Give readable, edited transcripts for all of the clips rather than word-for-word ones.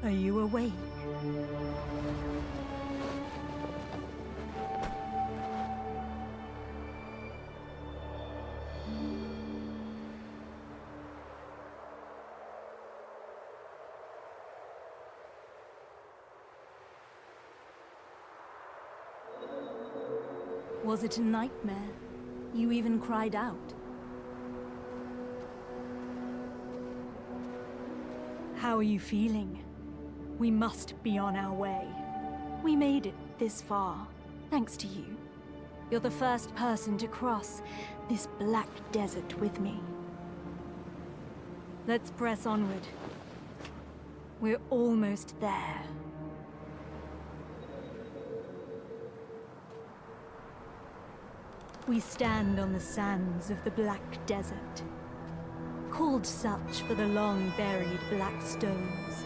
Are you awake? Was it a nightmare? You even cried out. How are you feeling? We must be on our way. We made it this far, thanks to you. You're the first person to cross this black desert with me. Let's press onward. We're almost there. We stand on the sands of the Black Desert, called such for the long-buried black stones,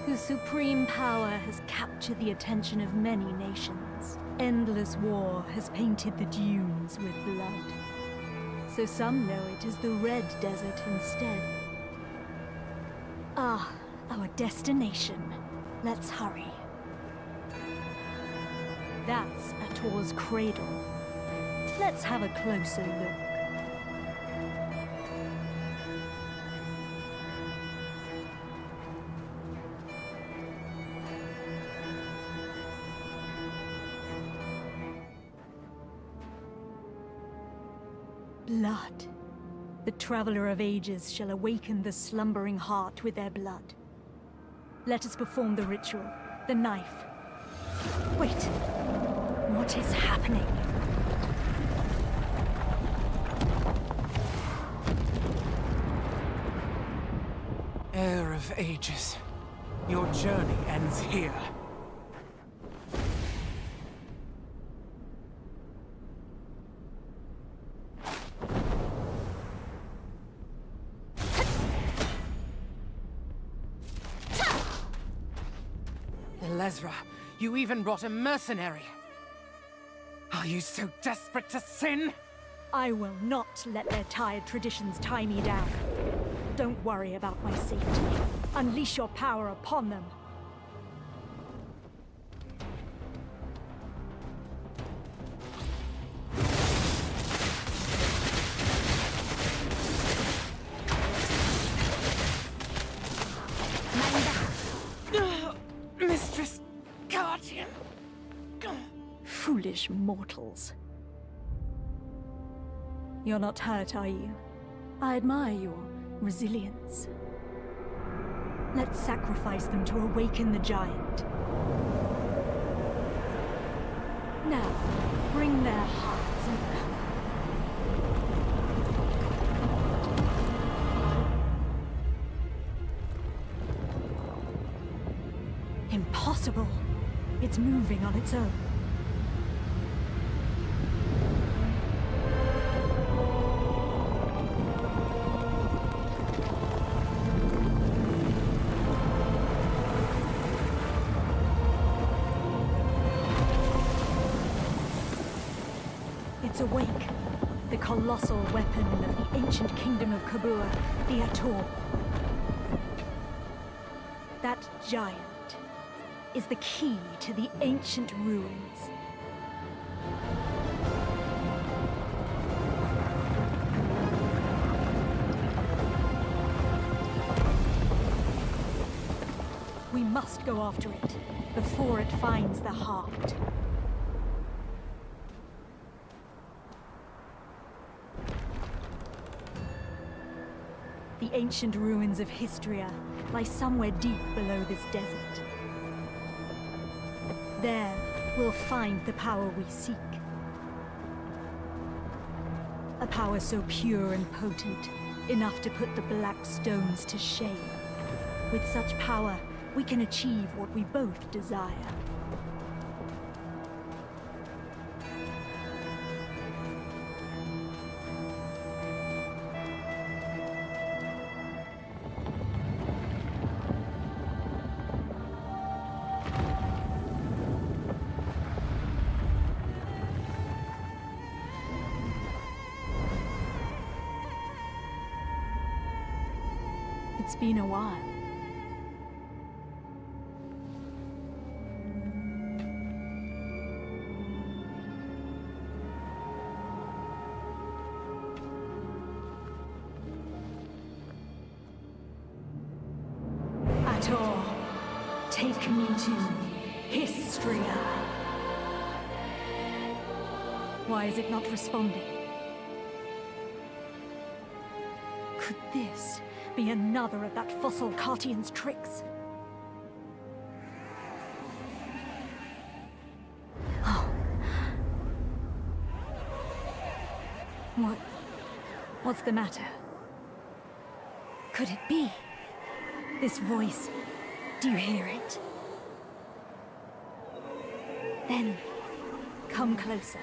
whose supreme power has captured the attention of many nations. Endless war has painted the dunes with blood, so some know it as the Red Desert instead. Ah, our destination. Let's hurry. That's Ator's cradle. Let's have a closer look. Blood. The Traveler of Ages shall awaken the slumbering heart with their blood. Let us perform the ritual. The knife. Wait. What is happening? Heir of Ages, your journey ends here. Elezra, you even brought a mercenary. Are you so desperate to sin? I will not let their tired traditions tie me down. Don't worry about my safety. Unleash your power upon them. Mistress Guardian. Foolish mortals. You're not hurt, are you? I admire your resilience. Let's sacrifice them to awaken the giant. Now, bring their hearts and... Impossible! It's moving on its own. It's awake. The colossal weapon of the ancient kingdom of Kabua, the Ator. That giant is the key to the ancient ruins. We must go after it before it finds the heart. The ancient ruins of Histria lie somewhere deep below this desert. There, we'll find the power we seek. A power so pure and potent, enough to put the black stones to shame. With such power, we can achieve what we both desire. It's been a while. Traitor, take me to Histria. Why is it not responding? Could this be another of that fossil Cartian's tricks? Oh. What's the matter? Could it be? This voice, do you hear it? Then, come closer.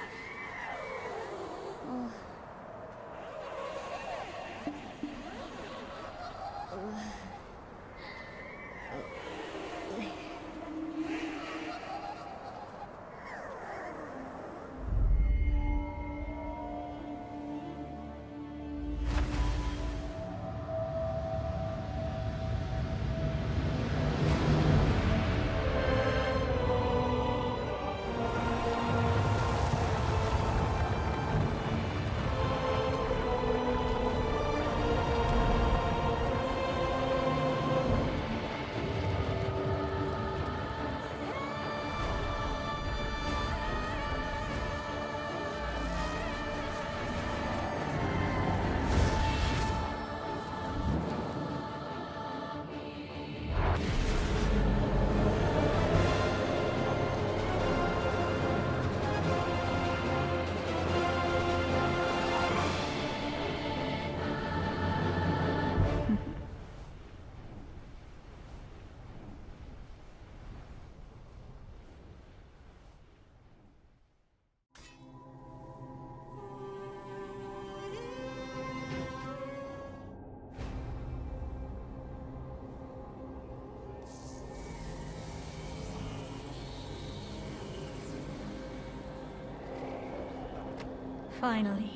Finally,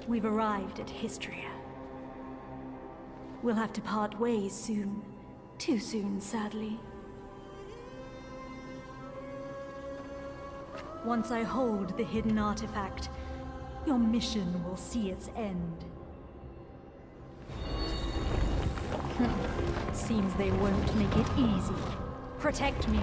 we've arrived at Histria. We'll have to part ways soon. Too soon, sadly. Once I hold the hidden artifact, your mission will see its end. Seems they won't make it easy. Protect me.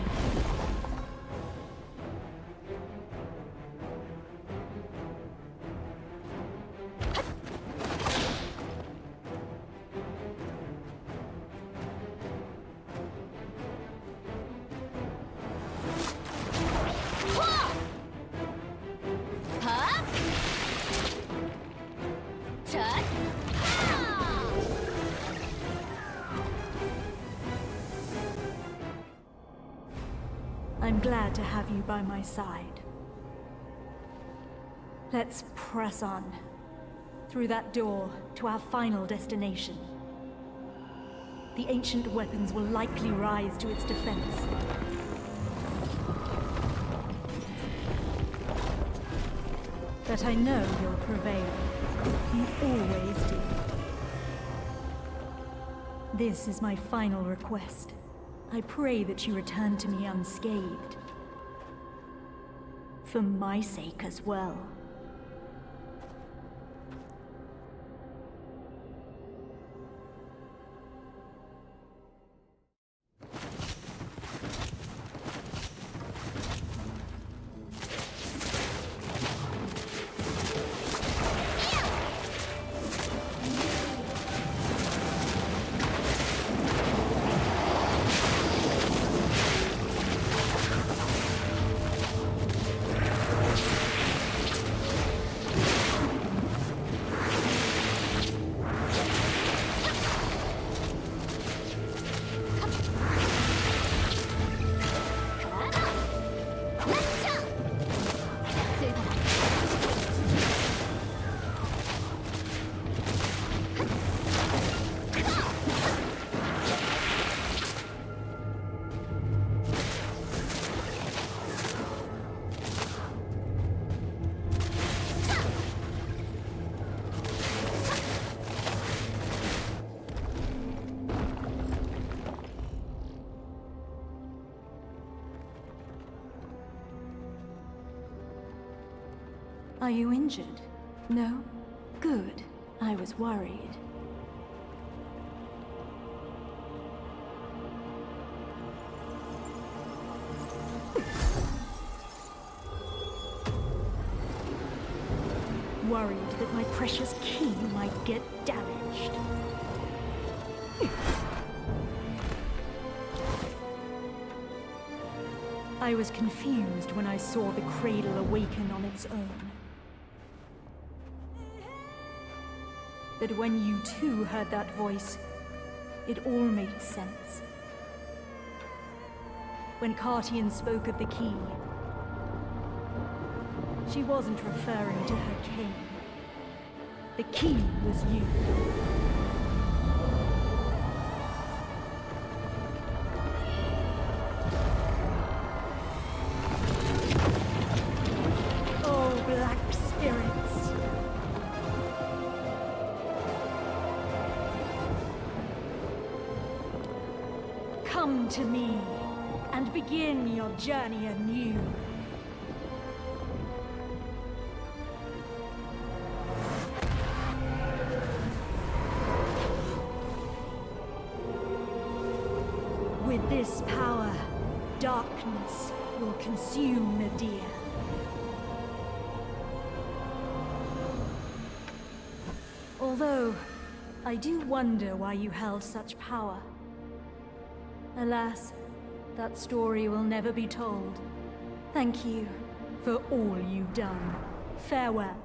I'm glad to have you by my side. Let's press on. Through that door, to our final destination. The ancient weapons will likely rise to its defense. But I know you'll prevail. You always do. This is my final request. I pray that you return to me unscathed. For my sake as well. Are you injured? No? Good. I was worried. worried that my precious key might get damaged. I was confused when I saw the cradle awaken on its own. But when you too heard that voice, it all made sense. When Cartian spoke of the key, she wasn't referring to her king. The key was you. Oh, black spirits. Come to me and begin your journey anew. With this power, darkness will consume Nadir. Although, I do wonder why you held such power. Alas, that story will never be told. Thank you for all you've done. Farewell.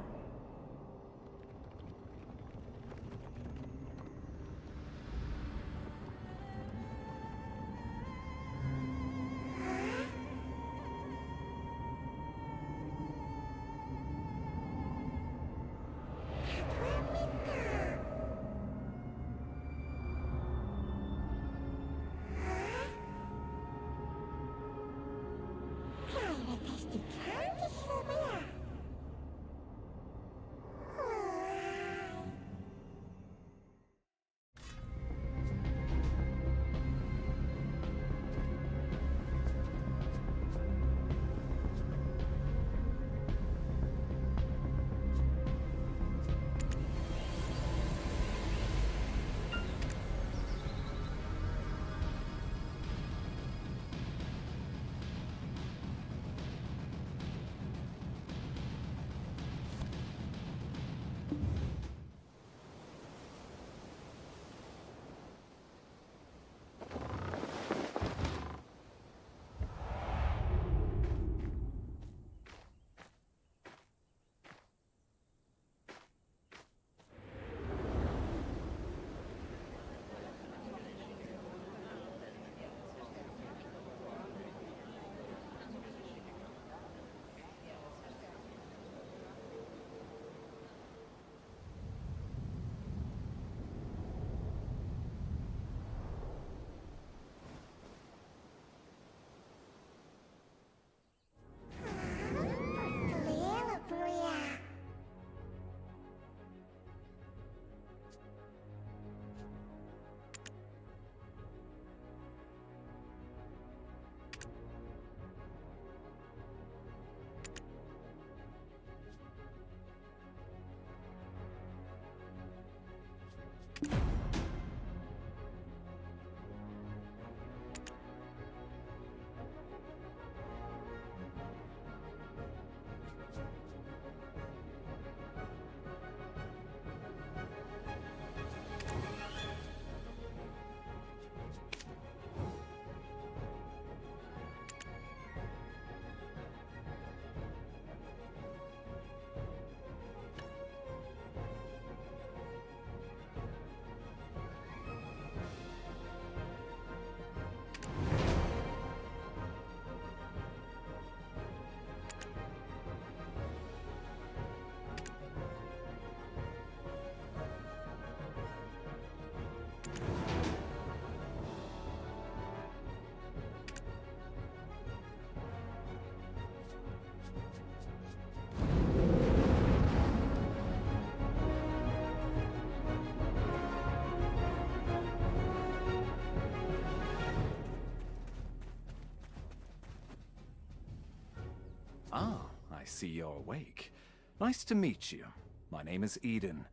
Ah, I see you're awake. Nice to meet you. My name is Eden.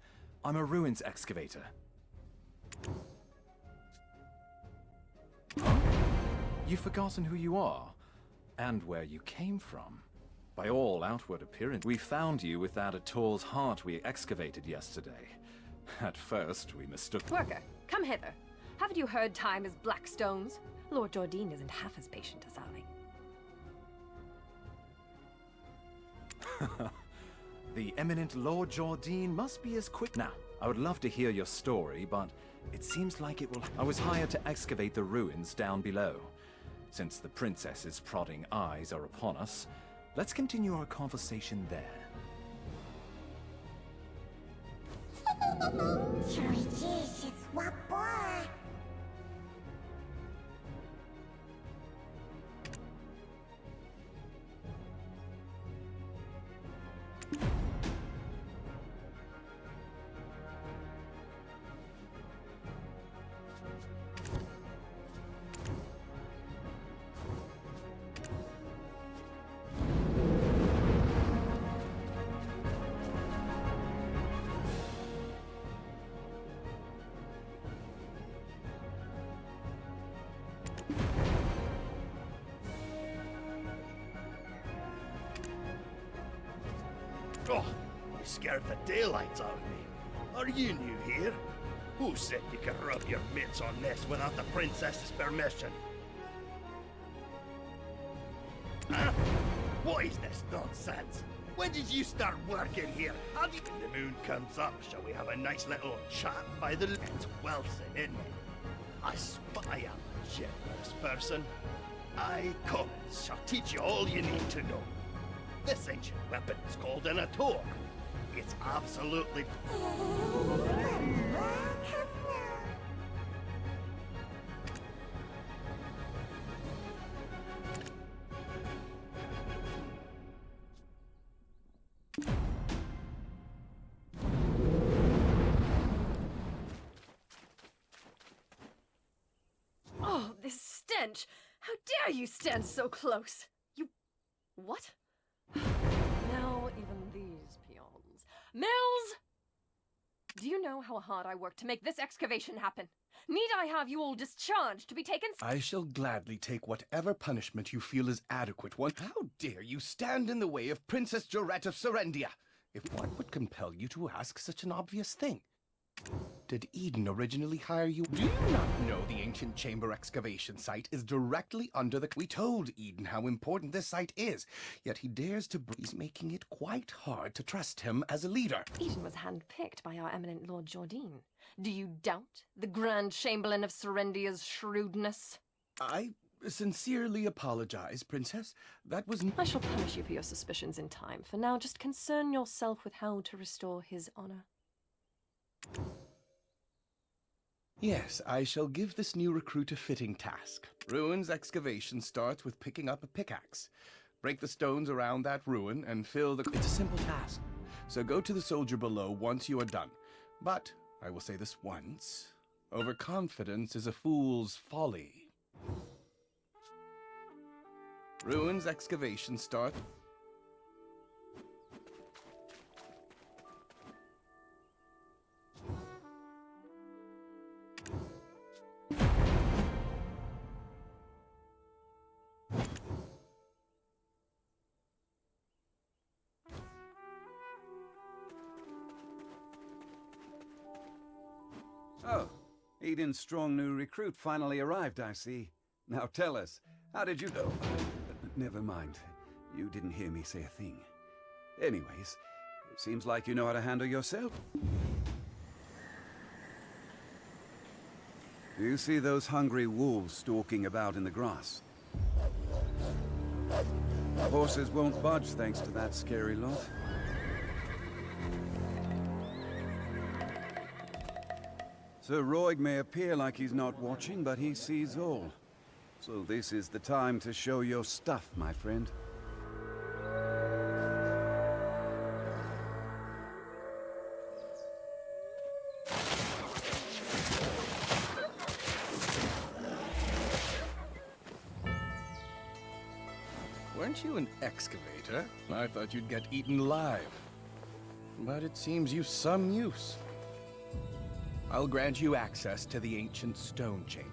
I'm a ruins excavator. Huh? You've forgotten who you are, and where you came from. By all outward appearance, we found you with that Ator's heart we excavated yesterday. At first, we mistook— Worker, come hither. Haven't you heard time is black stones? Lord Jordine isn't half as patient as I. The eminent Lord Jordine must be as quick— Now, I would love to hear your story, but it seems like it will— I was hired to excavate the ruins down below. Since the princess's prodding eyes are upon us, let's continue our conversation there. Oh, you scared the daylights out of me. Are you new here? Who said you could rub your mitts on this without the princess's permission? Huh? What is this nonsense? When did you start working here? When the moon comes up, shall we have a nice little chat by the— It's Wilson, isn't it? I spy am a generous person. I, Cummins, shall teach you all you need to know. This ancient weapon is called an Ator. It's absolutely— Oh, this stench! How dare you stand so close? You... what? Now even these peons. Mills! Do you know how hard I worked to make this excavation happen? Need I have you all discharged to be taken— I shall gladly take whatever punishment you feel is adequate. One— How dare you stand in the way of Princess Jorette of Serendia? If what would compel you to ask such an obvious thing? Did Eden originally hire you? Do you not know the ancient chamber excavation site is directly under the— We told Eden how important this site is, yet he dares to— He's making it quite hard to trust him as a leader. Eden was handpicked by our eminent Lord Jordine. Do you doubt the Grand Chamberlain of Serendia's shrewdness? I sincerely apologize, Princess. That was— I shall punish you for your suspicions in time. For now, just concern yourself with how to restore his honor. Yes, I shall give this new recruit a fitting task. Ruins excavation starts with picking up a pickaxe. Break the stones around that ruin and fill the— It's a simple task, so go to the soldier below once you are done. But, I will say this once, overconfidence is a fool's folly. Ruins excavation start— Oh, Eden's strong new recruit finally arrived, I see. Now tell us, how did you— Oh, never mind. You didn't hear me say a thing. Anyways, it seems like you know how to handle yourself. Do you see those hungry wolves stalking about in the grass? Horses won't budge thanks to that scary lot. Sir Roig may appear like he's not watching, but he sees all. So this is the time to show your stuff, my friend. Weren't you an excavator? I thought you'd get eaten live. But it seems you've some use. I'll grant you access to the ancient stone chamber.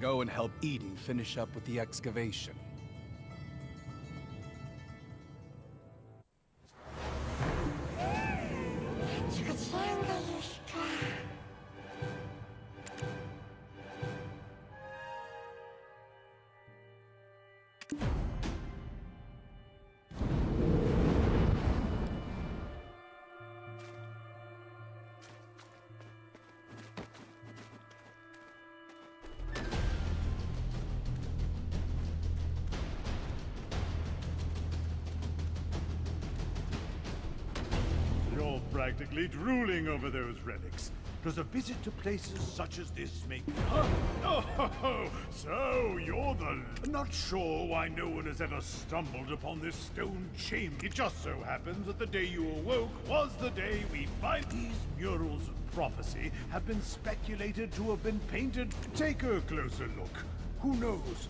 Go and help Eden finish up with the excavation. practically drooling over those relics. Does a visit to places such as this make... Oh, so you're the... Not sure why no one has ever stumbled upon this stone chamber. It just so happens that the day you awoke was the day we find these murals of prophecy have been speculated to have been painted. Take a closer look. Who knows?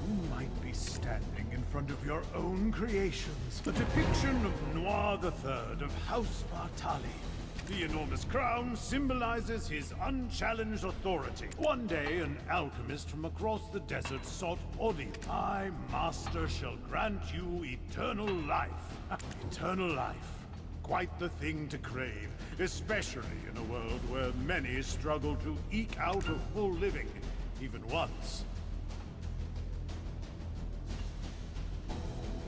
You might be standing in front of your own creations. A depiction of Noir III of House Bartali. The enormous crown symbolizes his unchallenged authority. One day, an alchemist from across the desert sought Odi. I, Master, shall grant you eternal life. Eternal life. Quite the thing to crave, especially in a world where many struggle to eke out a full living, even once.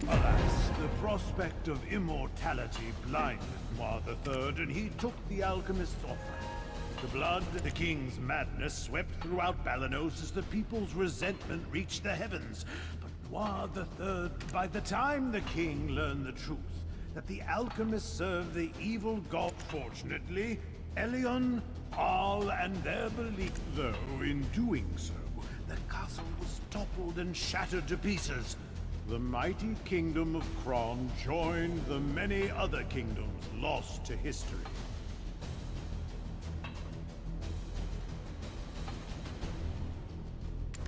Alas, the prospect of immortality blinded Noir III, and he took the alchemist's offering. The blood, the king's madness swept throughout Balanos as the people's resentment reached the heavens. But Noir III, by the time the king learned the truth, that the alchemists served the evil god, fortunately, Elion, Arl, and their belief. Though, in doing so, the castle was toppled and shattered to pieces. The mighty kingdom of Kron joined the many other kingdoms lost to history.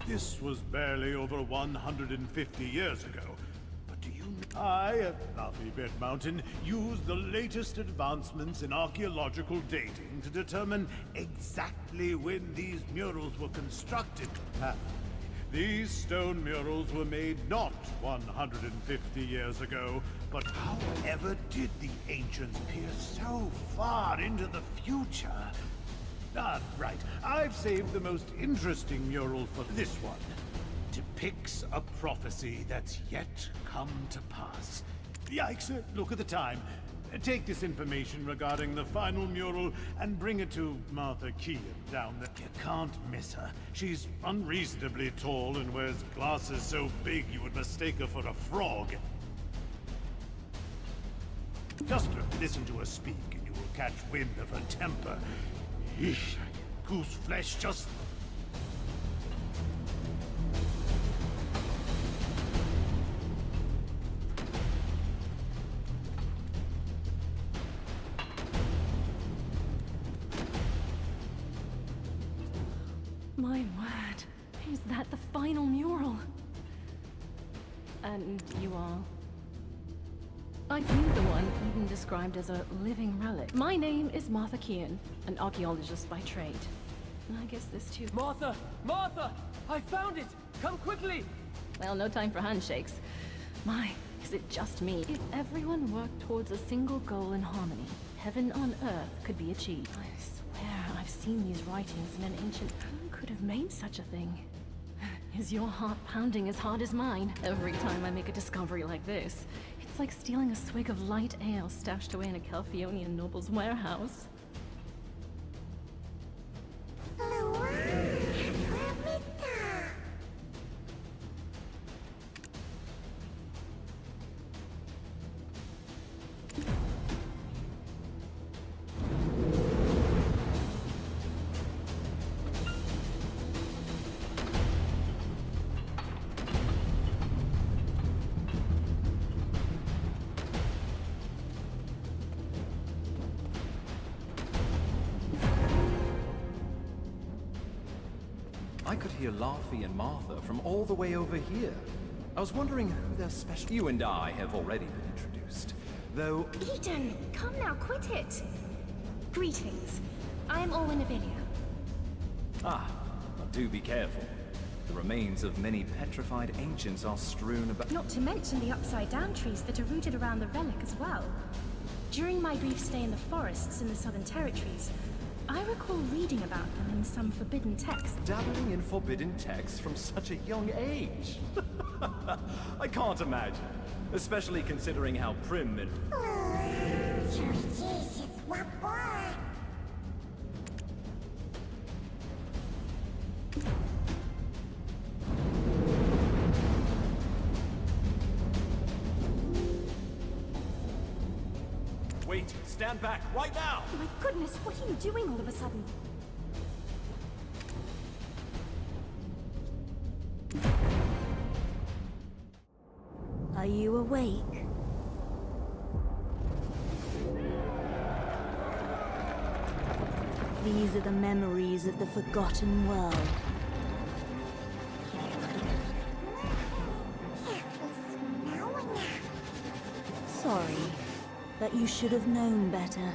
This was barely over 150 years ago. But do you know, I, at Lovely Bed Mountain, used the latest advancements in archaeological dating to determine exactly when these murals were constructed. These stone murals were made not 150 years ago, but however did the ancients peer so far into the future? Ah, right. I've saved the most interesting mural for this one. Depicts a prophecy that's yet come to pass. Yikes, look at the time. Take this information regarding the final mural and bring it to Martha Kean down there. You can't miss her. She's unreasonably tall and wears glasses so big you would mistake her for a frog. Just listen to her speak and you will catch wind of her temper. Eesh, goose flesh just... My word, is that the final mural? And you are? I view the one even described as a living relic. My name is Martha Kean, an archaeologist by trade. And I guess this too. Martha! Martha! I found it! Come quickly! Well, no time for handshakes. My, is it just me? If everyone worked towards a single goal in harmony, heaven on earth could be achieved. I swear I've seen these writings in an ancient... Who could have made such a thing? Is your heart pounding as hard as mine every time I make a discovery like this? It's like stealing a swig of light ale stashed away in a Calphionian noble's warehouse. I could hear Laffy and Martha from all the way over here. I was wondering who their special... You and I have already been introduced, though... Eden, come now, quit it! Greetings. I'm Orwin Avilia. Ah, but do be careful. The remains of many petrified ancients are strewn about... Not to mention the upside-down trees that are rooted around the relic as well. During my brief stay in the forests in the Southern Territories, I recall reading about them in some forbidden text. Dabbling in forbidden texts from such a young age? I can't imagine. Especially considering how prim and... Wait, stay stand back, right now! My goodness, what are you doing all of a sudden? Are you awake? These are the memories of the forgotten world. Sorry, but you should have known better.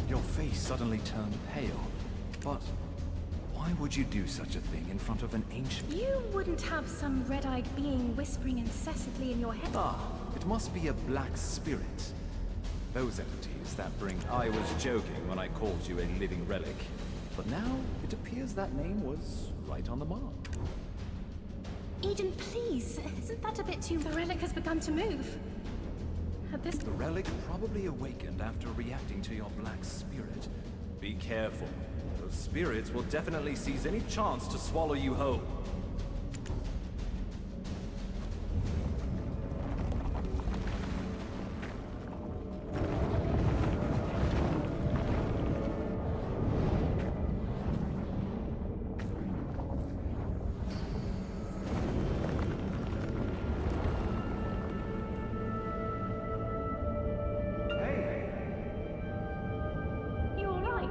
Your face suddenly turned pale, but why would you do such a thing in front of an ancient... You wouldn't have some red-eyed being whispering incessantly in your head. Ah, it must be a black spirit. Those entities that bring... I was joking when I called you a living relic, but now it appears that name was right on the mark. Eden, please, isn't that a bit too... The relic has begun to move. At this... The relic probably awakened after reacting to your black spirit. Be careful. Those spirits will definitely seize any chance to swallow you whole. You all right?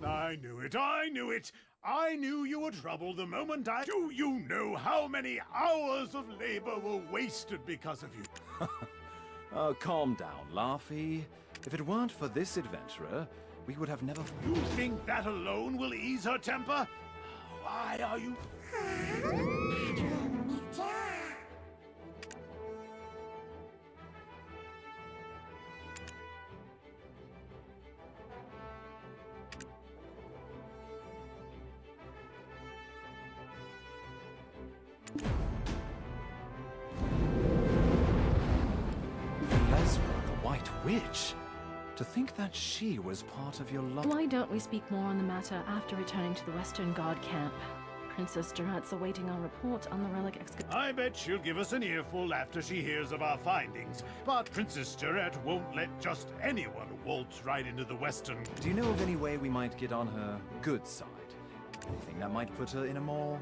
I knew it, I knew it! I knew you were trouble the moment I... Do you know how many hours of labor were wasted because of you? Oh, calm down, Laffy. If it weren't for this adventurer, we would have never... You think that alone will ease her temper? Why are you... Lesra, the White Witch? To think that she was part of your love... Why don't we speak more on the matter after returning to the Western God camp? Princess Durat's awaiting our report on the relic excavation. I bet she'll give us an earful after she hears of our findings. But Princess Durat won't let just anyone waltz right into the Western... Do you know of any way we might get on her good side? Anything that might put her in a more...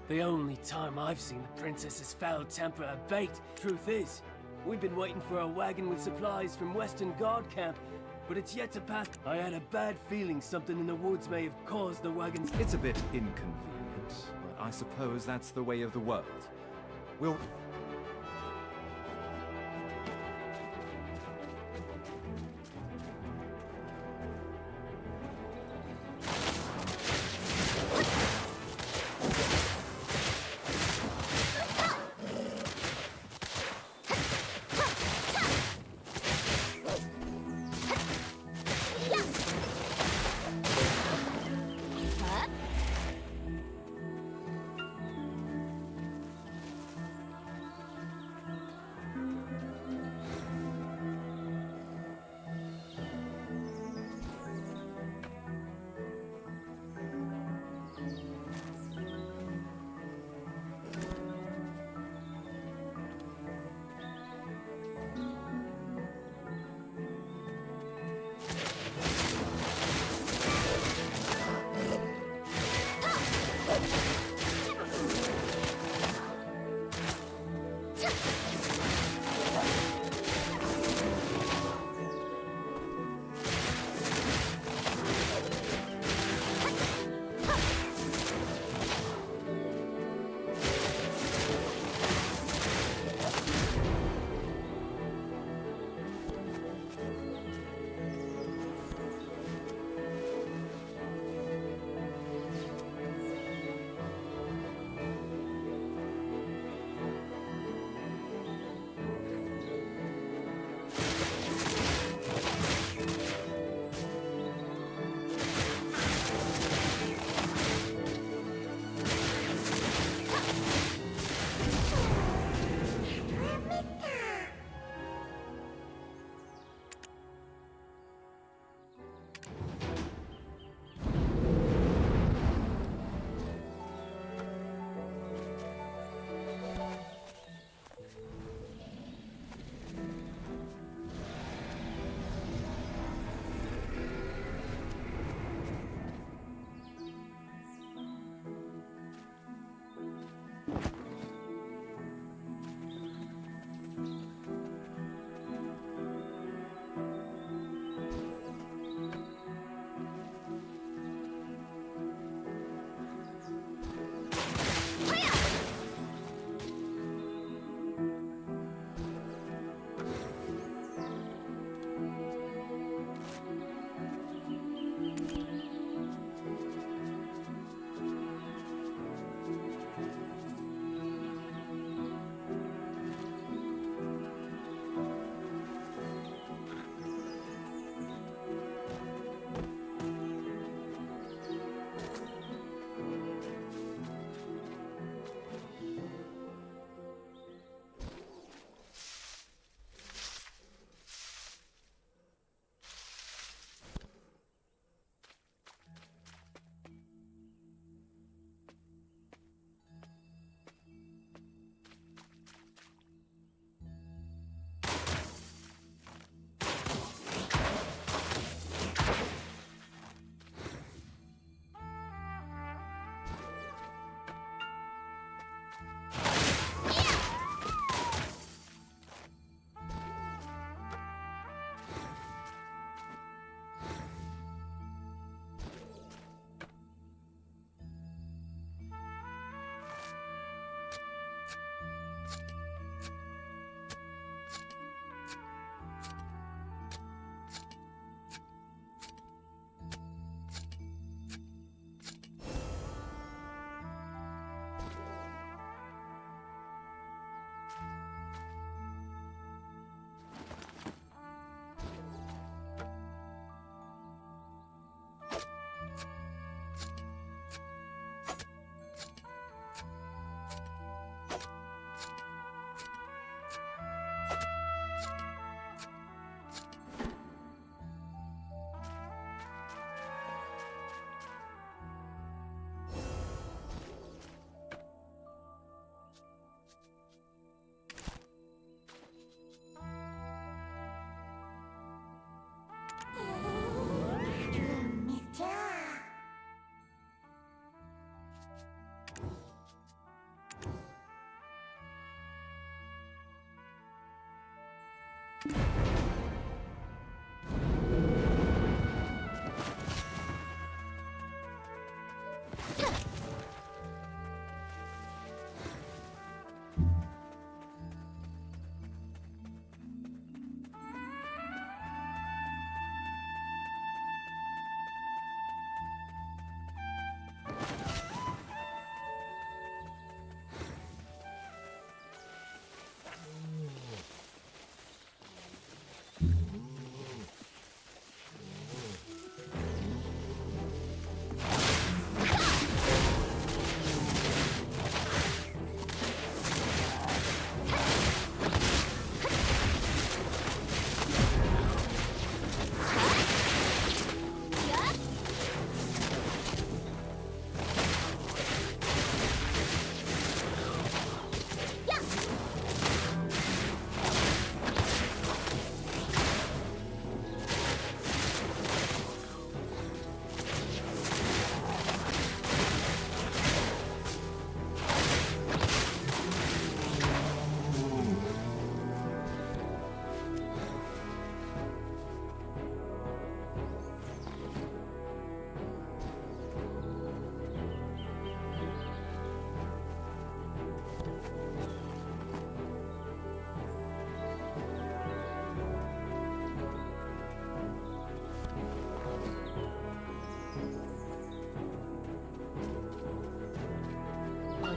The only time I've seen the princess's foul temper abate. Truth is, we've been waiting for a wagon with supplies from Western Guard camp, but it's yet to pass. I had a bad feeling something in the woods may have caused the wagons. It's a bit inconvenient, but I suppose that's the way of the world. We'll...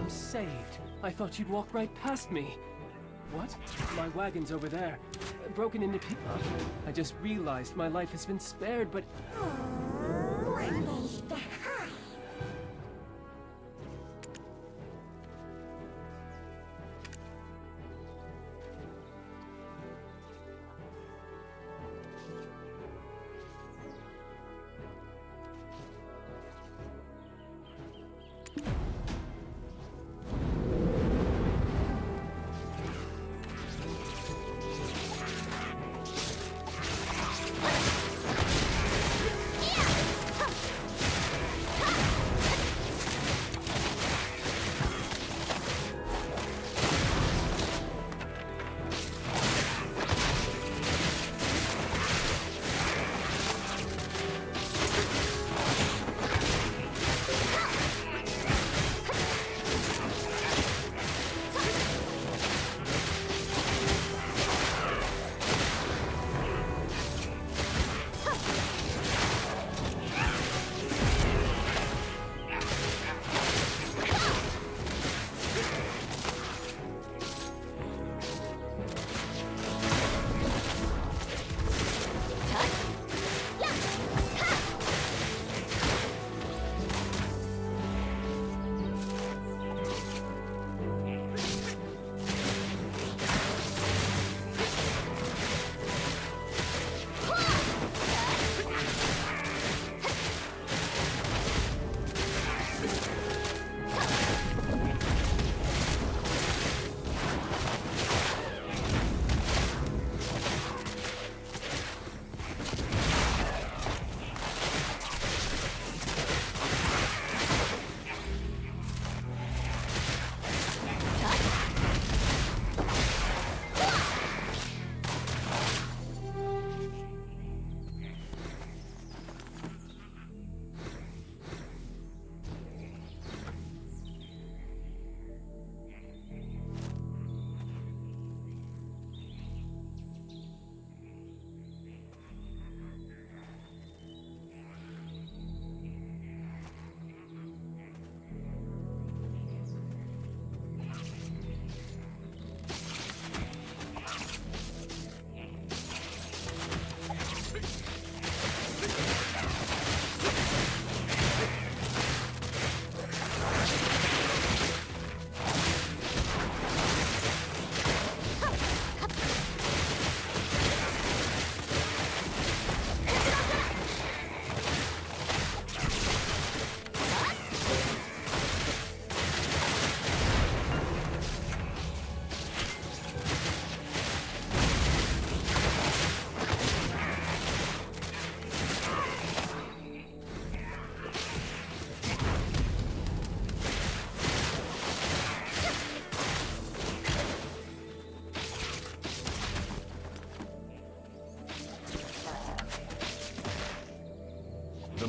I'm saved. I thought you'd walk right past me. What? My wagon's over there. Broken into pieces. I just realized my life has been spared, but...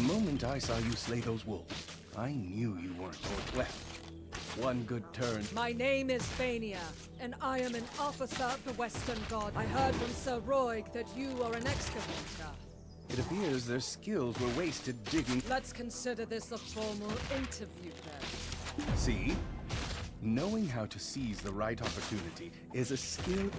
moment I saw you slay those wolves, I knew you weren't for well. One good turn. My name is Fania, and I am an officer of the Western Guard. I heard from Sir Roig that you are an excavator. It appears their skills were wasted digging. Let's consider this a formal interview then. See? Knowing how to seize the right opportunity is a skill.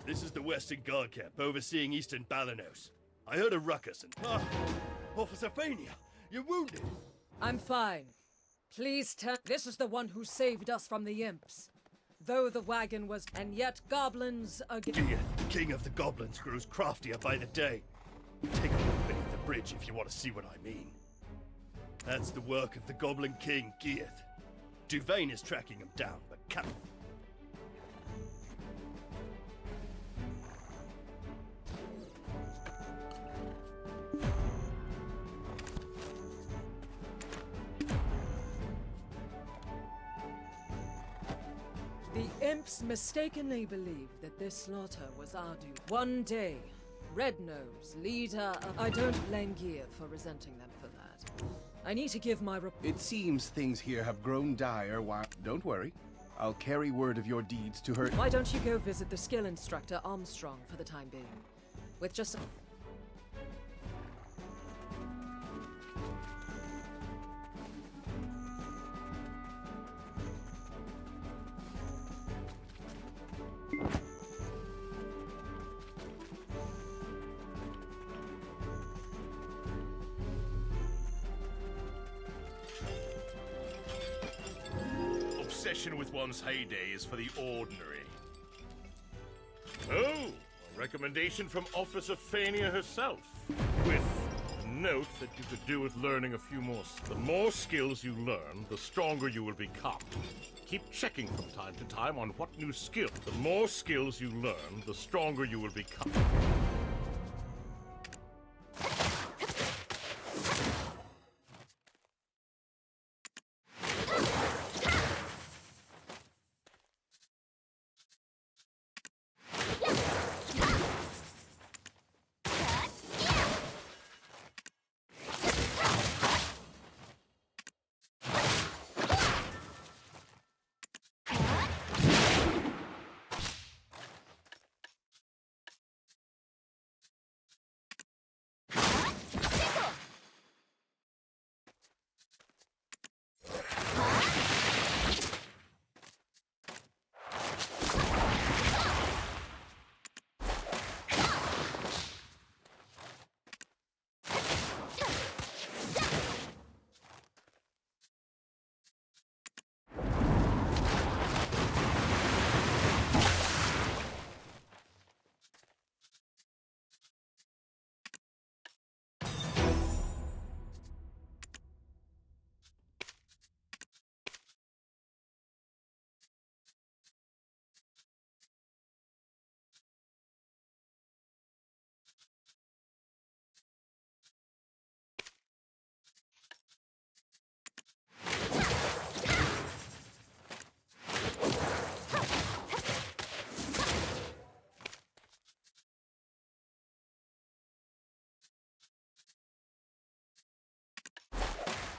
This is the Western Guard camp overseeing Eastern Balanos. I heard a ruckus and... Ah! Officer Fania, you're wounded! I'm fine. Please tell... This is the one who saved us from the imps. Though the wagon was... And yet goblins again... Geath, king of the goblins, grows craftier by the day. Take a look beneath the bridge if you want to see what I mean. That's the work of the Goblin King, Geath. Duvain is tracking him down, but Cap... The imps mistakenly believed that this slaughter was our due. One day, Red Nose, leader of... I don't blame Geath for resenting them for that. I need to give my It seems things here have grown dire while... Don't worry. I'll carry word of your deeds to her... Why don't you go visit the skill instructor Armstrong for the time being? With just a... Obsession with one's heyday is for the ordinary. Oh, a recommendation from Officer Fania herself. With a note that you could do with learning a few more. The more skills you learn, the stronger you will become. Keep checking from time to time on what new skill. The more skills you learn, the stronger you will become.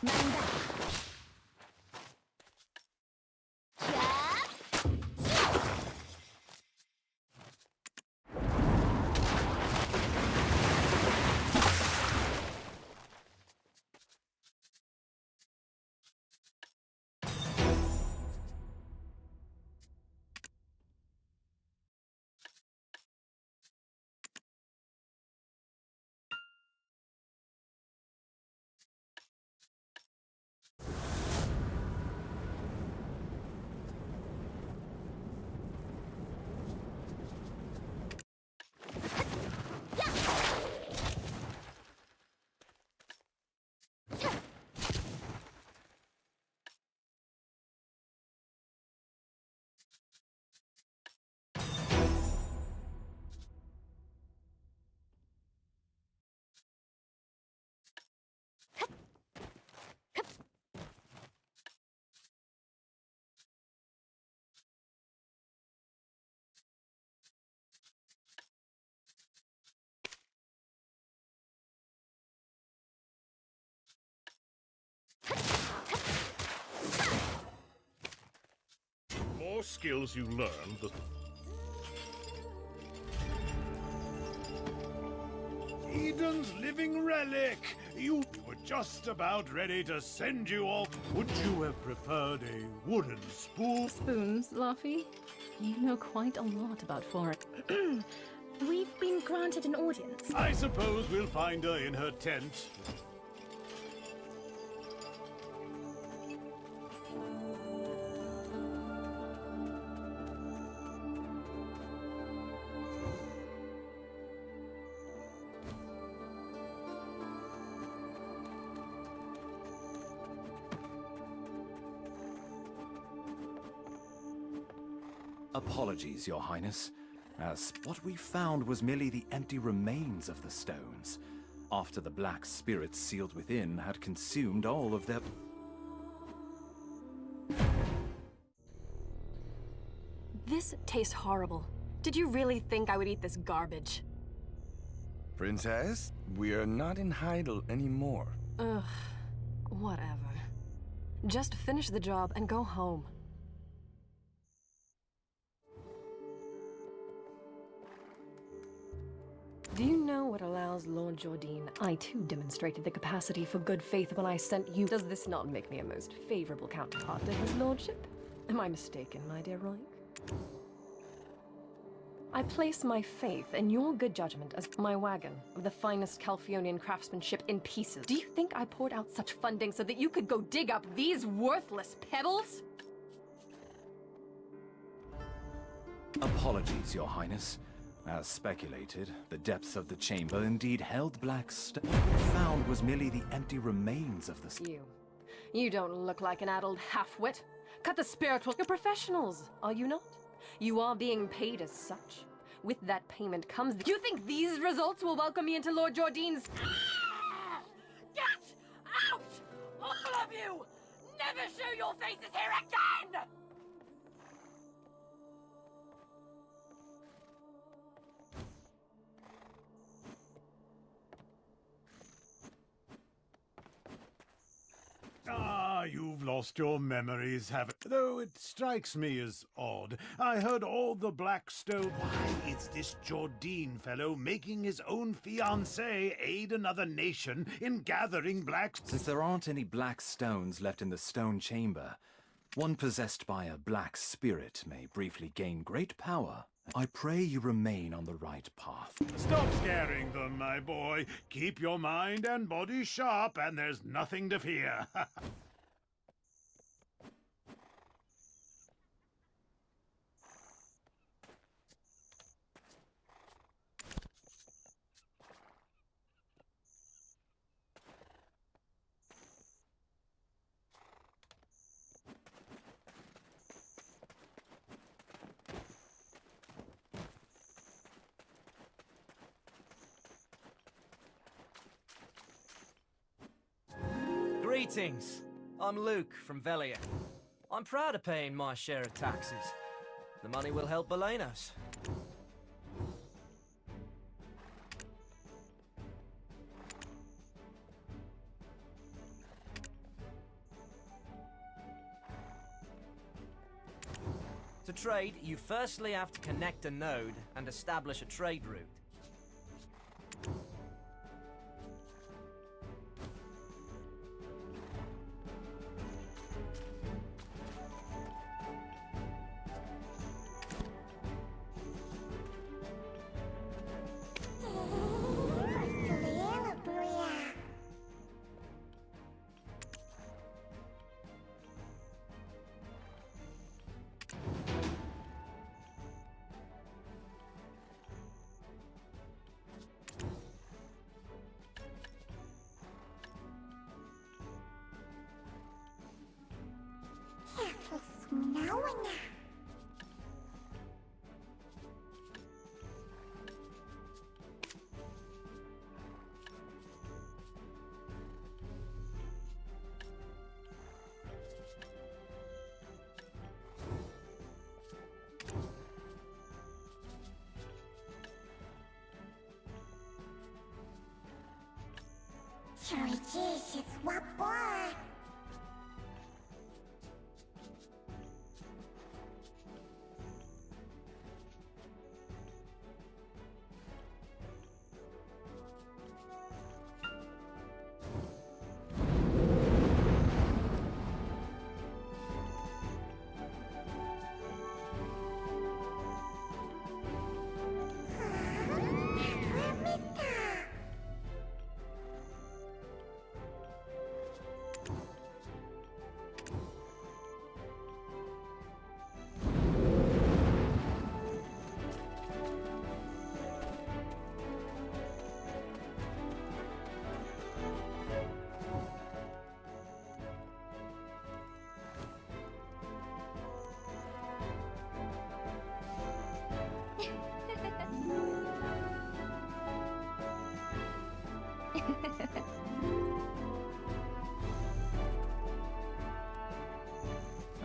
Man back. More skills you learn, the Eden's living relic! You were just about ready to send you off. Would you have preferred a wooden spoon? Spoons, Luffy? You know quite a lot about foreign. We've been granted an audience. I suppose we'll find her in her tent. Apologies, Your Highness, as what we found was merely the empty remains of the stones, after the black spirits sealed within had consumed all of their... This tastes horrible. Did you really think I would eat this garbage? Princess, we are not in Hydro anymore. Ugh, whatever. Just finish the job and go home. Do you know what allows Lord Jordine? I too demonstrated the capacity for good faith when I sent you. Does this not make me a most favorable counterpart to his lordship? Am I mistaken, my dear Roik? I place my faith in your good judgment as my wagon of the finest Calphionian craftsmanship in pieces. Do you think I poured out such funding so that you could go dig up these worthless pebbles? Apologies, Your Highness. As speculated, the depths of the chamber indeed held black stone. What we found was merely the empty remains of the... You don't look like an addled half-wit. Cut the spiritual... You're professionals, are you not? You are being paid as such. With that payment comes... You think these results will welcome me into Lord Jordine's... Get out! All of you! Never show your faces here again! Ah, you've lost your memories, haven't... Though it strikes me as odd. I heard all the Blackstone... Why, it's this Jordine fellow making his own fiancée aid another nation in gathering black... Since there aren't any black stones left in the stone chamber, one possessed by a black spirit may briefly gain great power. I pray you remain on the right path. Stop scaring them, my boy. Keep your mind and body sharp, and there's nothing to fear. Greetings. I'm Luke from Velia. I'm proud of paying my share of taxes. The money will help Belenos. to trade, you firstly have to connect a node and establish a trade route.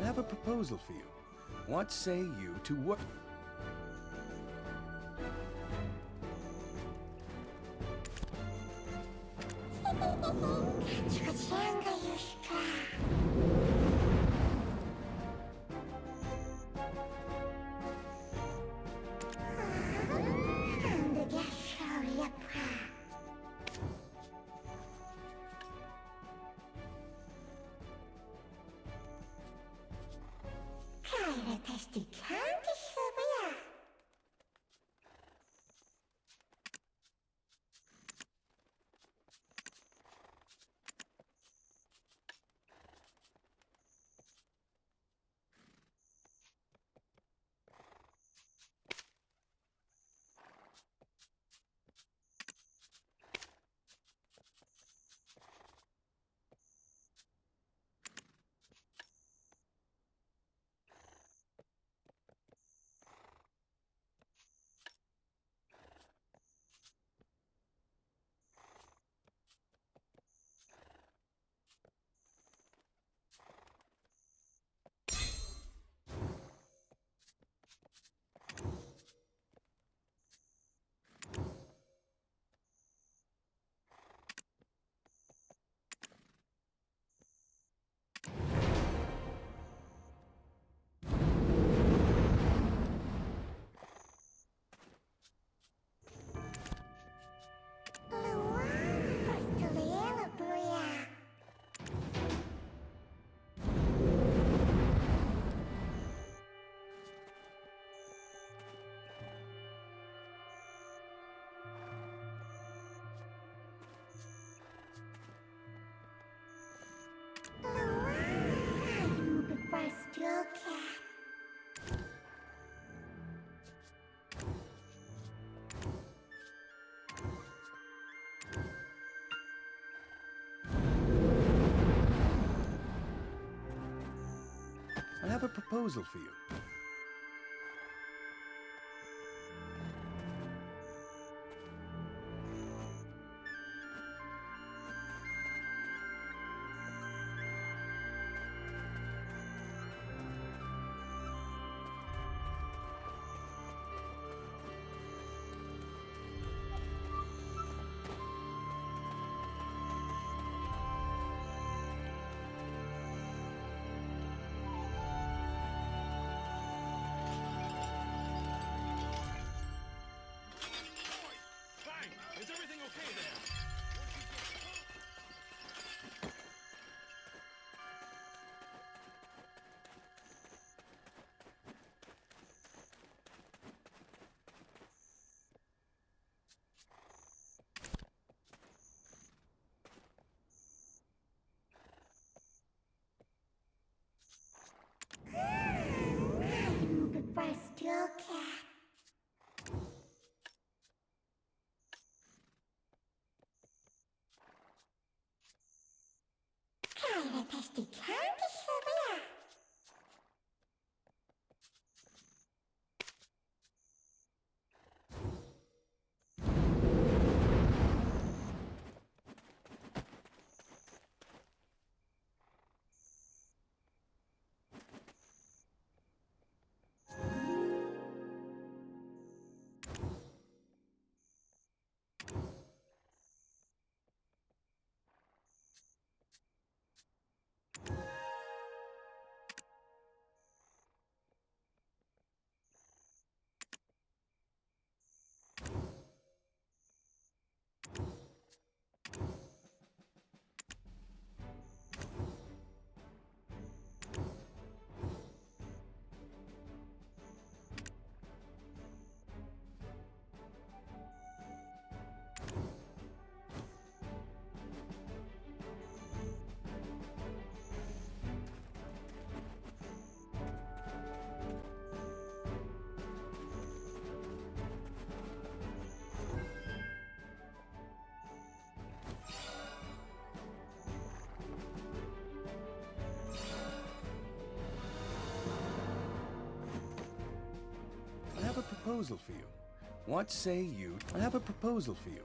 I have a proposal for you. What say you to work? I have a proposal for you. I have a proposal for you. What say you? I have a proposal for you.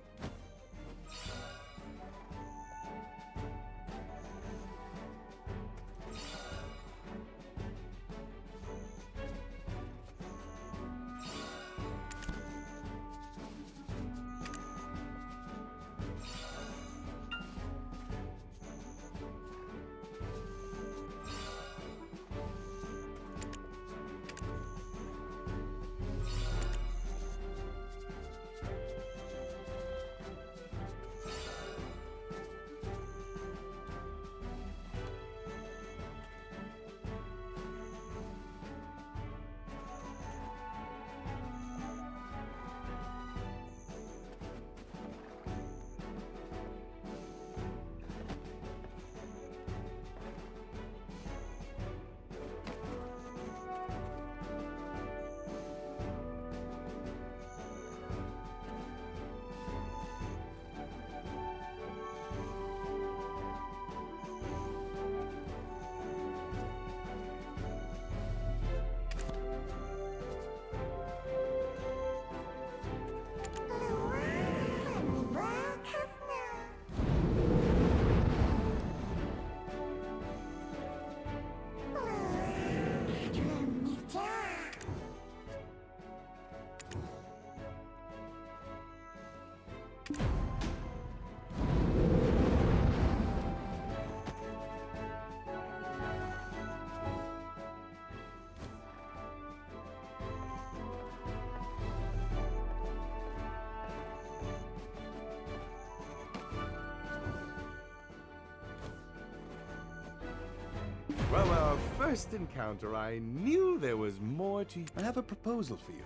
From our first encounter, I knew there was more to... I have a proposal for you.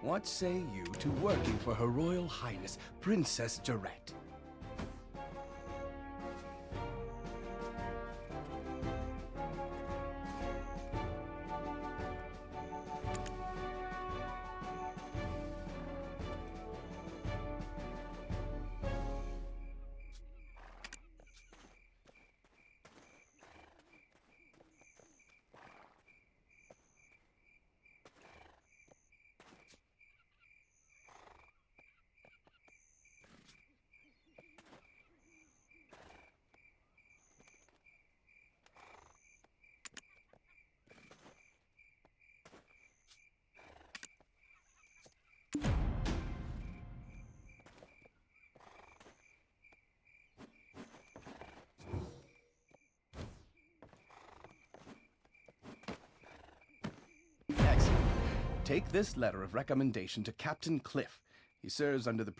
What say you to working for Her Royal Highness, Princess Jarette? Excellent. Take this letter of recommendation to Captain Klevv. He serves under the...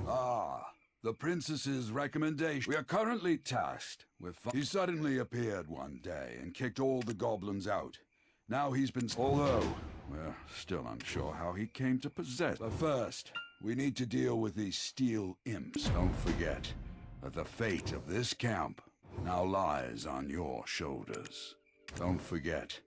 Ah, the princess's recommendation. We are currently tasked with... He suddenly appeared one day and kicked all the goblins out. Now he's been... Although, we're still unsure how he came to possess... But first, we need to deal with these steel imps. Don't forget that the fate of this camp now lies on your shoulders. Don't forget.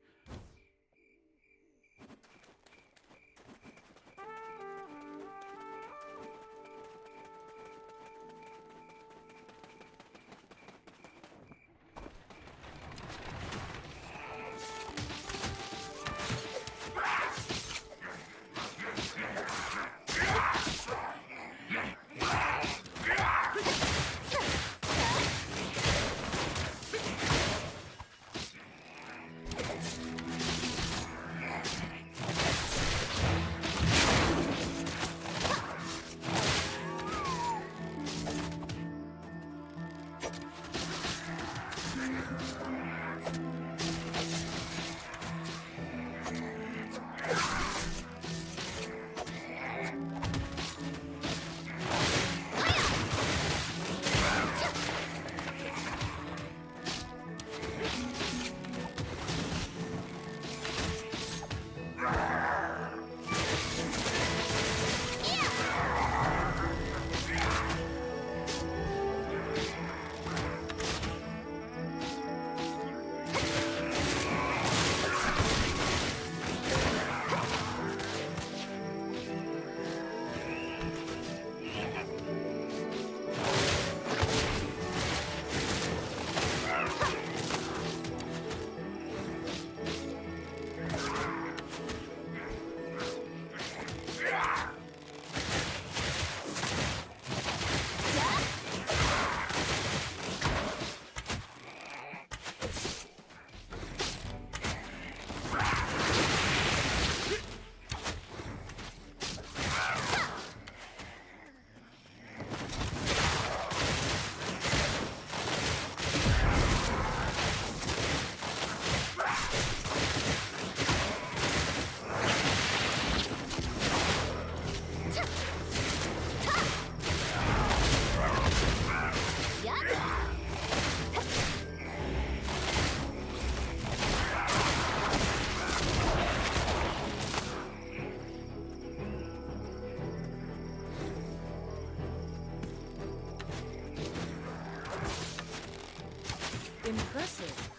Impressive.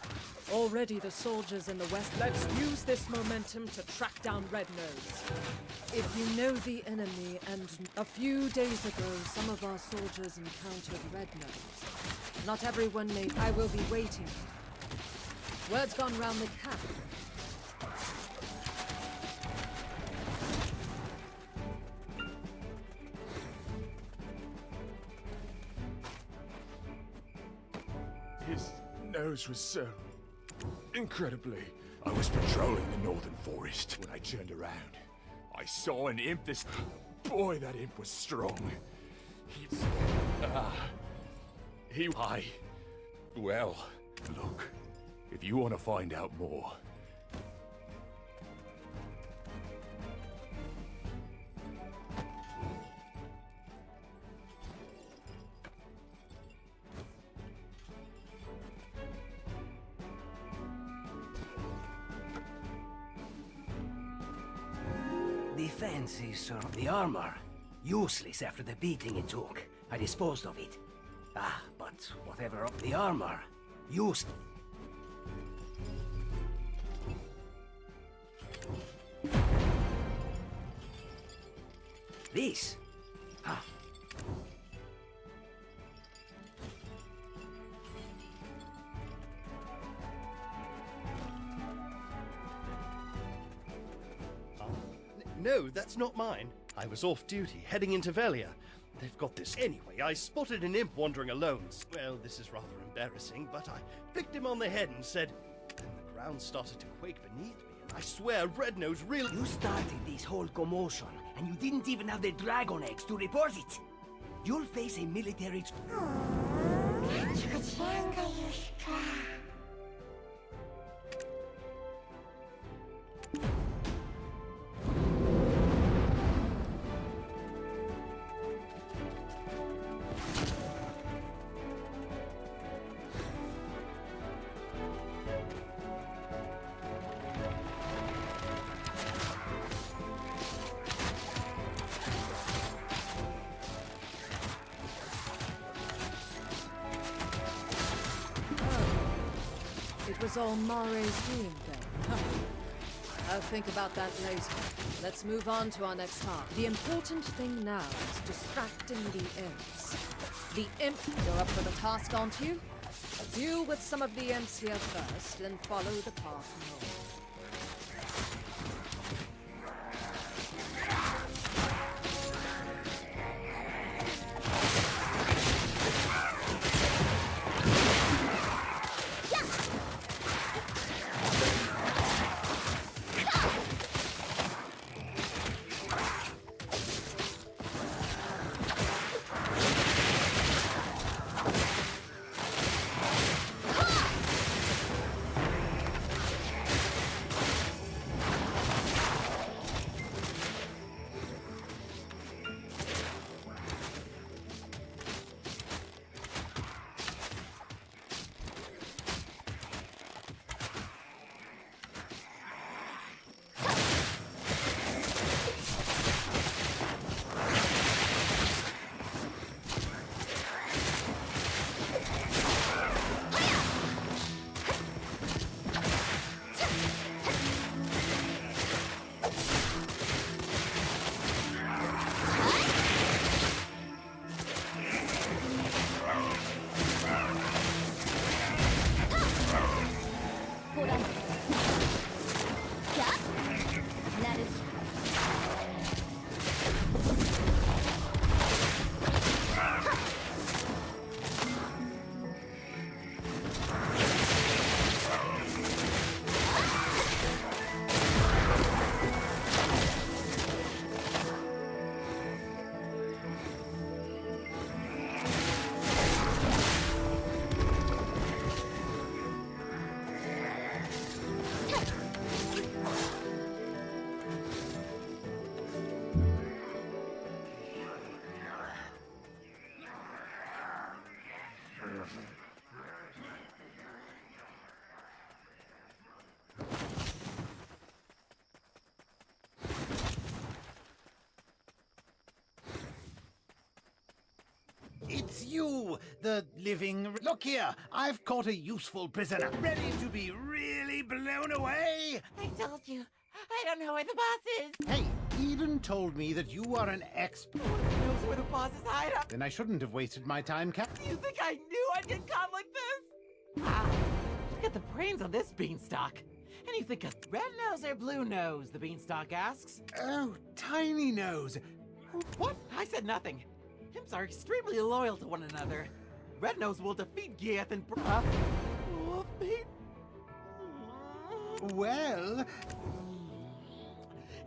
Already the soldiers in the west. Let's use this momentum to track down Red Nose. If you know the enemy, and a few days ago some of our soldiers encountered Red Nose. Not everyone may. I will be waiting. Word's gone round the camp. His nose was so incredibly. I was patrolling the northern forest when I turned around. I saw an imp. Boy, that imp was strong. Well, look, if you want to find out more. Defenses, sir. The armor. Useless after the beating it took. I disposed of it. But whatever of the armor. Used. This? No, that's not mine. I was off duty, heading into Velia. They've got this. Anyway, I spotted an imp wandering alone. Well, this is rather embarrassing, but I flicked him on the head and said... Then the ground started to quake beneath me, and I swear Red Nose really... You started this whole commotion, and you didn't even have the dragon eggs to report it. You'll face a military... It was all Mare's doing then. I'll think about that later. Let's move on to our next task. The important thing now is distracting the imps. The imp, you're up for the task, aren't you? Deal with some of the imps here first, then follow the path north. It's you, the living... Look here, I've caught a useful prisoner, ready to be really blown away. I told you, I don't know where the boss is. Hey, Eden told me that you are an expert. Knows where the boss is hiding. Then I shouldn't have wasted my time, You think I knew I'd get caught like this? Wow, look at the brains on this beanstalk. And you think of red nose or blue nose, the beanstalk asks. Oh, tiny nose. What? I said nothing. Imps are extremely loyal to one another. Red nose will defeat Gieth and Wolfbeat. Well...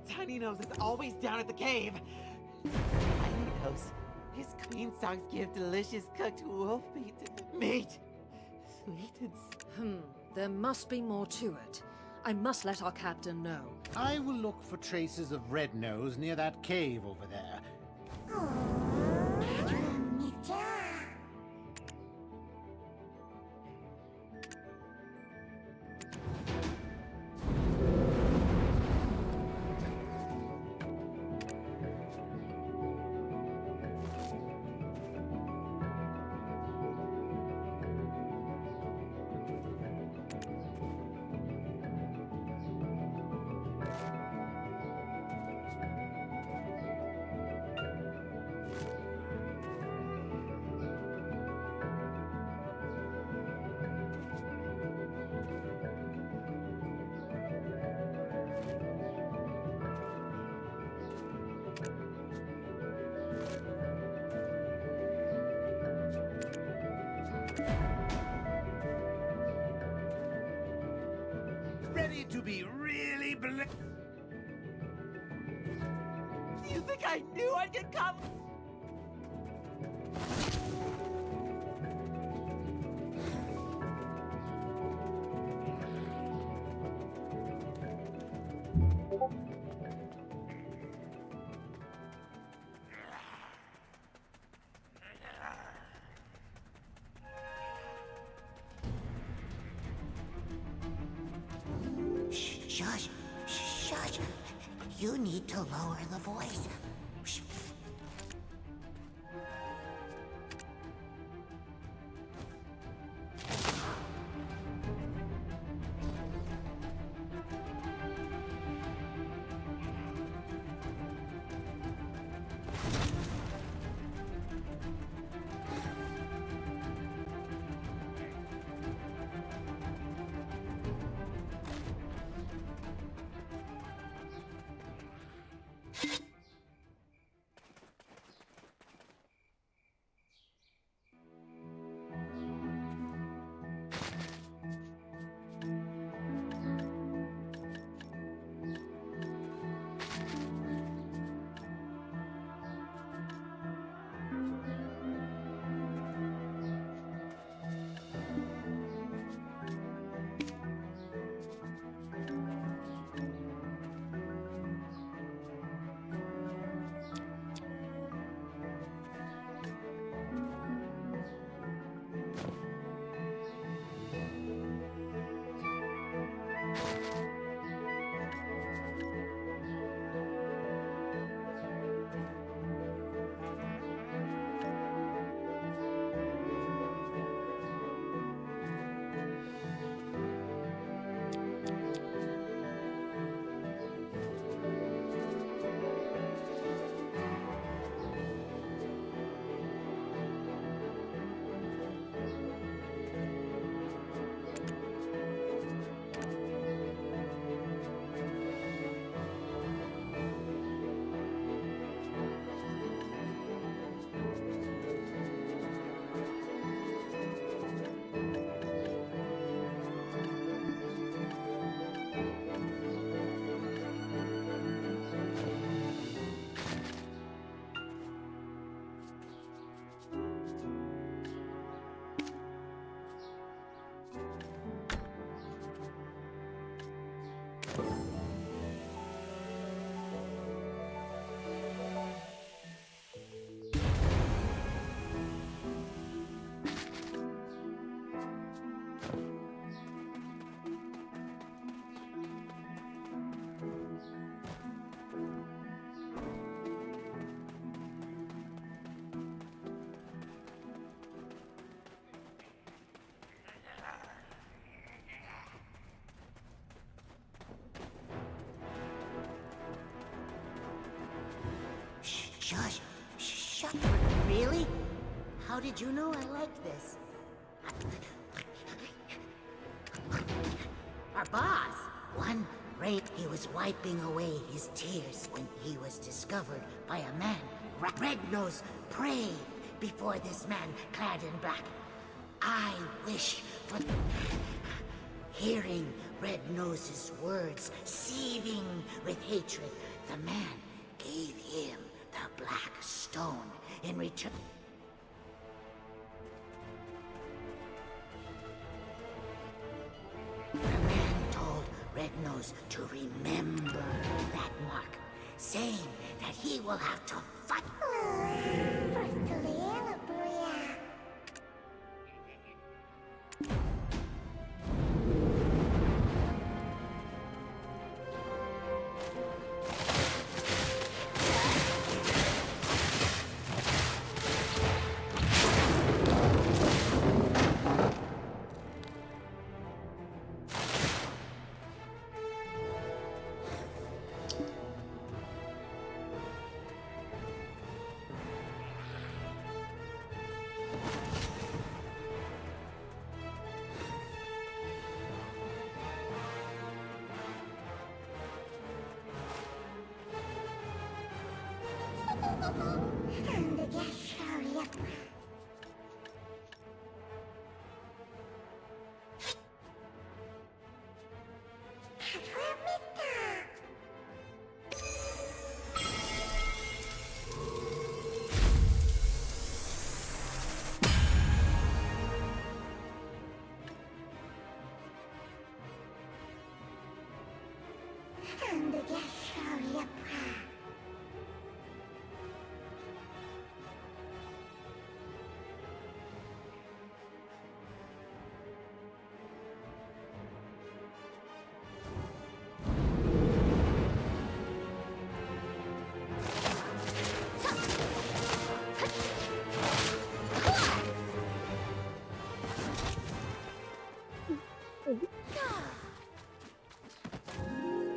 Tiny Nose is always down at the cave. Tiny Nose. His beanstalks give delicious cooked wolfbeat meat. Sweet and... There must be more to it. I must let our captain know. I will look for traces of Red Nose near that cave over there. Ready to be really You think I knew I'd get caught? Shush! Shush! You need to lower the voice. Shush. Shut. Really? How did you know I like this? Our boss. One rape, he was wiping away his tears when he was discovered by a man. Red Nose prayed before this man clad in black. I wish for... Hearing Red Nose's words, seething with hatred, the man gave him the black stone in return. The man told Red Nose to remember that mark, saying that he will have to fight.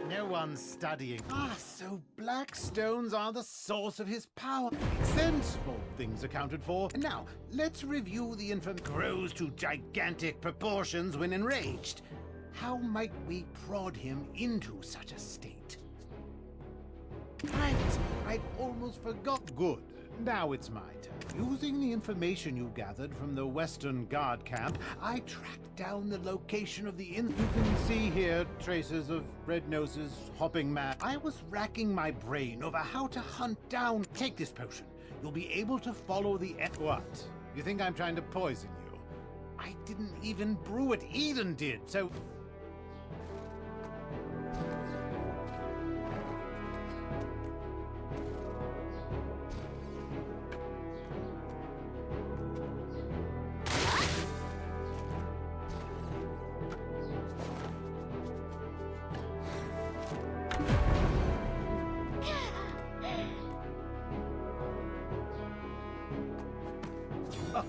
No one's studying. So black stones are the source of his power. Then small things accounted for. Now, let's review the infant grows to gigantic proportions when enraged. How might we prod him into such a state? Right, I'd almost forgot. Good. Now it's my turn. Using the information you gathered from the Western Guard camp, I tracked down the location of the You can see here traces of Red Nose's hopping mad. I was racking my brain over how to hunt down... Take this potion. You'll be able to follow the... What? You think I'm trying to poison you? I didn't even brew it. Eden did, so...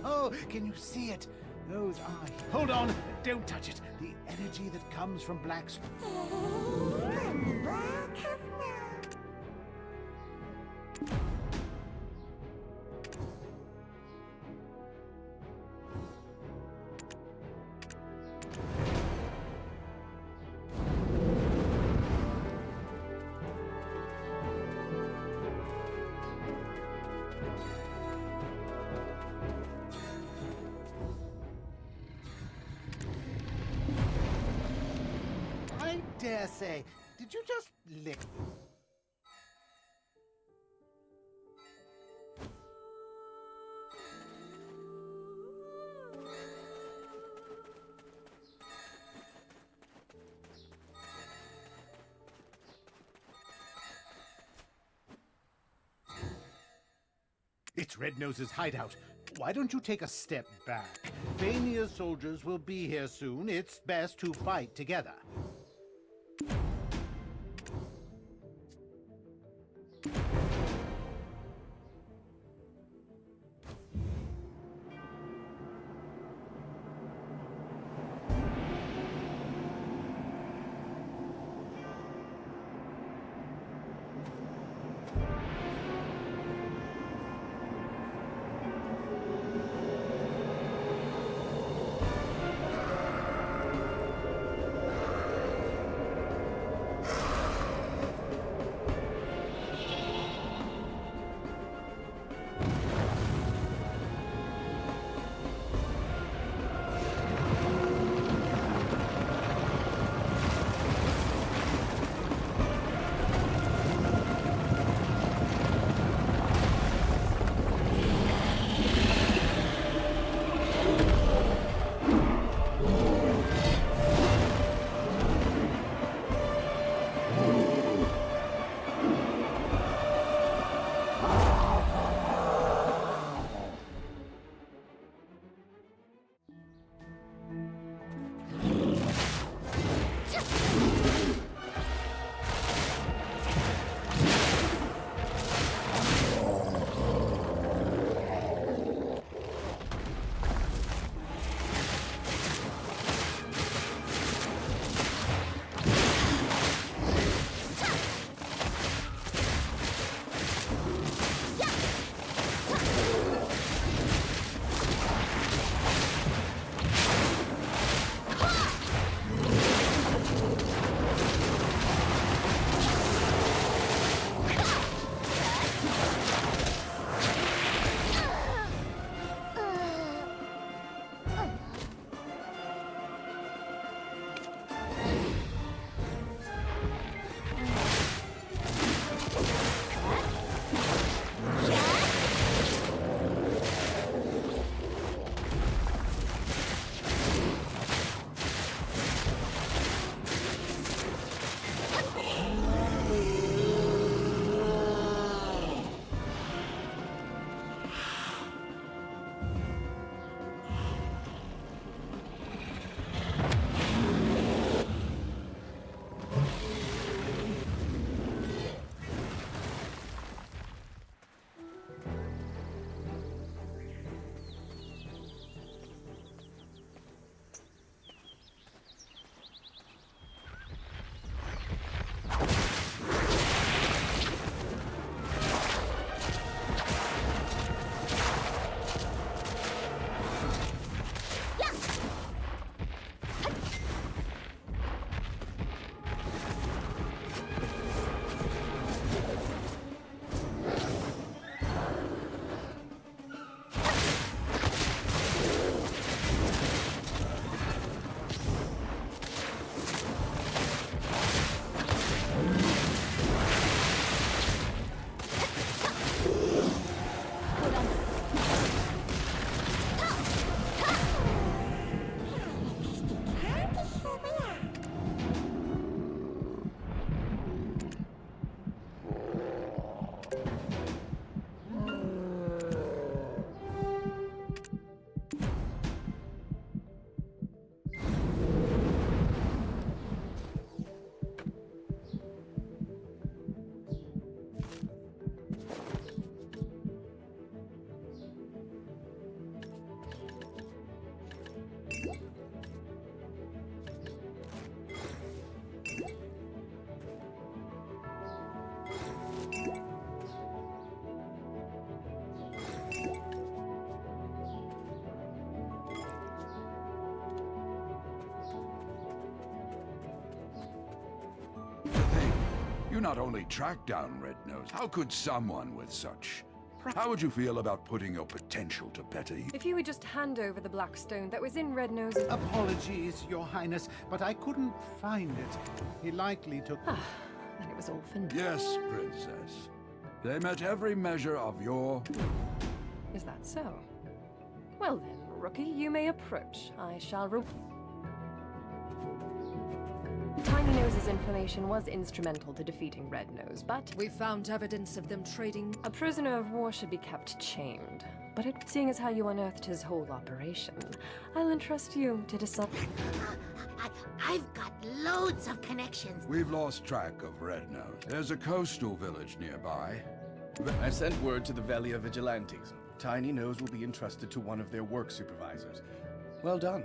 Oh, can you see it? Those eyes. Hold on, don't touch it. The energy that comes from black... I dare say, did you just lick? It's Red Nose's hideout. Why don't you take a step back? Vania's soldiers will be here soon. It's best to fight together. You not only tracked down Red Nose, how could someone with such... How would you feel about putting your potential to better use? If you would just hand over the black stone that was in Red Nose's... Apologies, Your Highness, but I couldn't find it. He likely took... Then it was all for nothing. Yes, Princess. They met every measure of your... Is that so? Well then, Rookie, you may approach. I shall Tiny Nose's information was instrumental to defeating Red Nose, but... We found evidence of them trading... A prisoner of war should be kept chained. But seeing as how you unearthed his whole operation, I'll entrust you to decide... I've got loads of connections. We've lost track of Red Nose. There's a coastal village nearby. I sent word to the Velia Vigilantes. Tiny Nose will be entrusted to one of their work supervisors. Well done.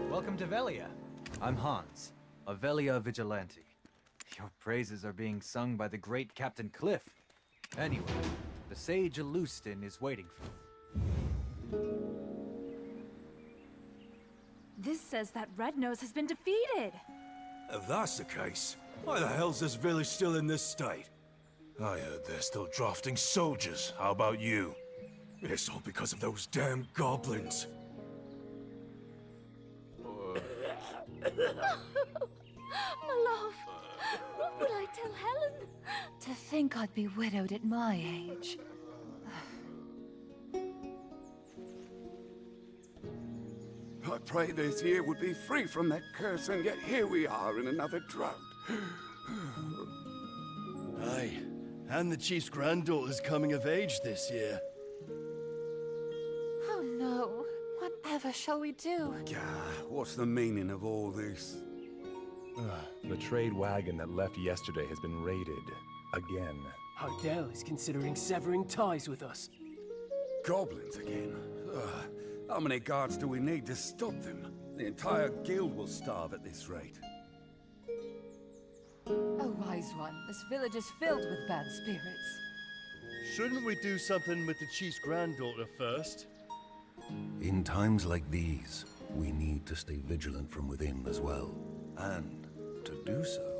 Welcome to Velia. I'm Hans, a Velia Vigilante. Your praises are being sung by the great Captain Klevv. Anyway, the sage Alustin is waiting for me. This says that Red Nose has been defeated. If that's the case, why the hell's this village still in this state? I heard they're still drafting soldiers. How about you? It's all because of those damn goblins. My love, what will I tell Helen? To think I'd be widowed at my age. I prayed this year would be free from that curse, and yet here we are in another drought. Aye, and the chief's granddaughter's coming of age this year. Oh no, whatever shall we do? Gah, what's the meaning of all this? The trade wagon that left yesterday has been raided. Again. Hardell is considering severing ties with us. Goblins again? How many guards do we need to stop them? The entire guild will starve at this rate. Oh, wise one, this village is filled with bad spirits. Shouldn't we do something with the chief's granddaughter first? In times like these, we need to stay vigilant from within as well. And to do so,